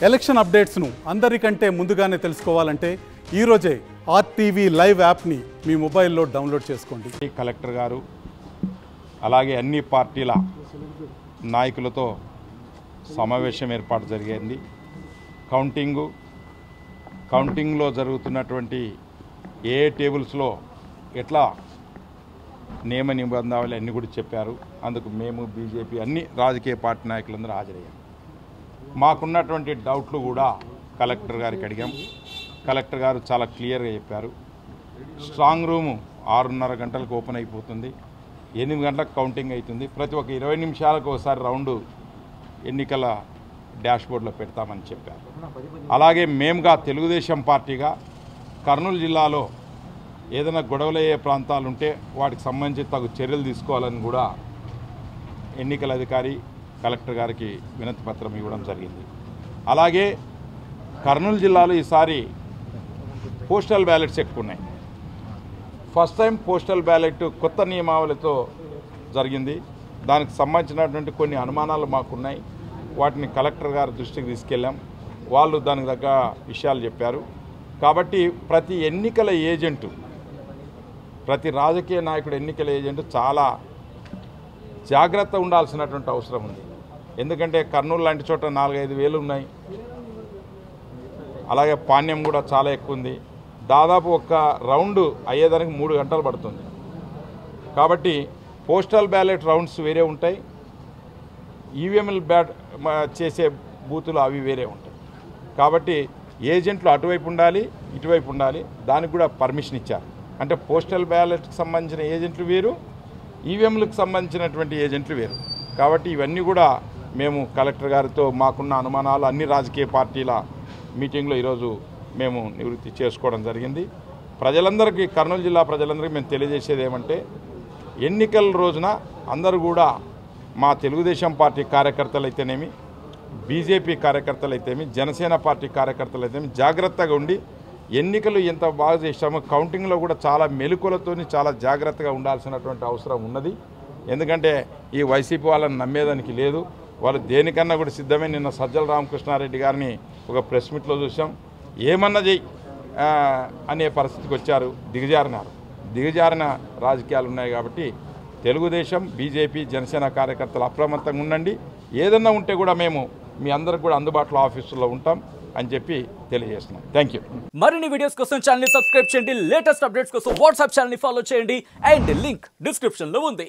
Election అప్డేట్స్ను అందరికంటే ముందుగానే తెలుసుకోవాలంటే ఈరోజే ఆర్టీవీ లైవ్ యాప్ని మీ మొబైల్లో డౌన్లోడ్ చేసుకోండి. కలెక్టర్ గారు అలాగే అన్ని పార్టీల నాయకులతో సమావేశం ఏర్పాటు జరిగింది. కౌంటింగ్లో జరుగుతున్నటువంటి ఏ టేబుల్స్లో ఎట్లా నియమ నిబంధనలు అన్నీ కూడా చెప్పారు. అందుకు మేము బీజేపీ అన్ని రాజకీయ పార్టీ నాయకులందరూ హాజరయ్యాం. మాకున్నటువంటి డౌట్లు కూడా కలెక్టర్ గారికి అడిగాం. కలెక్టర్ గారు చాలా క్లియర్గా చెప్పారు. స్ట్రాంగ్ రూము 6:30 గంటలకు ఓపెన్ అయిపోతుంది, 8 గంటలకు కౌంటింగ్ అవుతుంది. ప్రతి ఒక్క 20 నిమిషాలకు ఒకసారి రౌండ్ ఎన్నికల డాష్బోర్డ్లో పెడతామని చెప్పారు. అలాగే మేముగా తెలుగుదేశం పార్టీగా కర్నూలు జిల్లాలో ఏదైనా గొడవలయ్యే ప్రాంతాలు ఉంటే వాటికి సంబంధించి తగు చర్యలు తీసుకోవాలని కూడా ఎన్నికల అధికారి కలెక్టర్ గారికి వినతి పత్రం ఇవ్వడం జరిగింది. అలాగే కర్నూలు జిల్లాలో ఈసారి పోస్టల్ బ్యాలెట్స్ ఎక్కువ ఉన్నాయి. ఫస్ట్ టైం పోస్టల్ బ్యాలెట్ కొత్త నియమావళితో జరిగింది. దానికి సంబంధించినటువంటి కొన్ని అనుమానాలు మాకున్నాయి. వాటిని కలెక్టర్ గారి దృష్టికి తీసుకెళ్ళాం. వాళ్ళు దానికి తగ్గ విషయాలు చెప్పారు. కాబట్టి ప్రతి ఎన్నికల ఏజెంటు, ప్రతి రాజకీయ నాయకుడు ఎన్నికల ఏజెంటు చాలా జాగ్రత్త ఉండాల్సినటువంటి అవసరం ఉంది. ఎందుకంటే కర్నూలు లాంటి చోట 4-5 వేలు ఉన్నాయి. అలాగే పాణ్యం కూడా చాలా ఎక్కువ ఉంది. దాదాపు ఒక రౌండ్ అయ్యేదానికి 3 గంటలు పడుతుంది. కాబట్టి పోస్టల్ బ్యాలెట్ రౌండ్స్ వేరే ఉంటాయి, ఈవీఎంఎల్ చేసే బూతులు అవి వేరే ఉంటాయి. కాబట్టి ఏజెంట్లు అటువైపు ఉండాలి, ఇటువైపు ఉండాలి. దానికి కూడా పర్మిషన్ ఇచ్చారు. అంటే పోస్టల్ బ్యాలెట్కి సంబంధించిన ఏజెంట్లు వేరు, ఈవీఎంలకు సంబంధించినటువంటి ఏజెంట్లు వేరు. కాబట్టి ఇవన్నీ కూడా మేము కలెక్టర్ గారితో మాకున్న అనుమానాలు అన్ని రాజకీయ పార్టీల మీటింగ్లో ఈరోజు మేము నివృత్తి చేసుకోవడం జరిగింది. ప్రజలందరికీ, కర్నూలు జిల్లా ప్రజలందరికీ మేము తెలియజేసేది ఏమంటే, ఎన్నికల రోజున అందరూ కూడా మా తెలుగుదేశం పార్టీ కార్యకర్తలు అయితేనేమి, బీజేపీ కార్యకర్తలు అయితేమి, జనసేన పార్టీ కార్యకర్తలు అయితేమి జాగ్రత్తగా ఉండి ఎన్నికలు ఎంత బాగా చేశామో కౌంటింగ్లో కూడా చాలా మెలకువలతోని చాలా జాగ్రత్తగా ఉండాల్సినటువంటి అవసరం ఉన్నది. ఎందుకంటే ఈ వైసీపీ వాళ్ళని నమ్మేదానికి లేదు. వాళ్ళు దేనికన్నా కూడా సిద్ధమే. నిన్న సజ్జల రామకృష్ణారెడ్డి గారిని ఒక ప్రెస్ మీట్లో చూసాం. ఏమన్నా చెయ్యి అనే పరిస్థితికి వచ్చారు, దిగజారిన రాజకీయాలు ఉన్నాయి. కాబట్టి తెలుగుదేశం, బీజేపీ, జనసేన కార్యకర్తలు అప్రమత్తంగా ఉండండి. ఏదన్నా ఉంటే కూడా మేము మీ అందరికి కూడా అందుబాటులో ఆఫీసులో ఉంటాం అని చెప్పి తెలియజేస్తున్నాం. Thank you. మరిన్ని వీడియోస్ కోసం ఛానల్ ని సబ్స్క్రైబ్ చేయండి. లేటెస్ట్ అప్డేట్స్ కోసం వాట్సాప్ ఛానల్ ని ఫాలో చేయండి. అండ్ లింక్ డిస్క్రిప్షన్ లో ఉంది.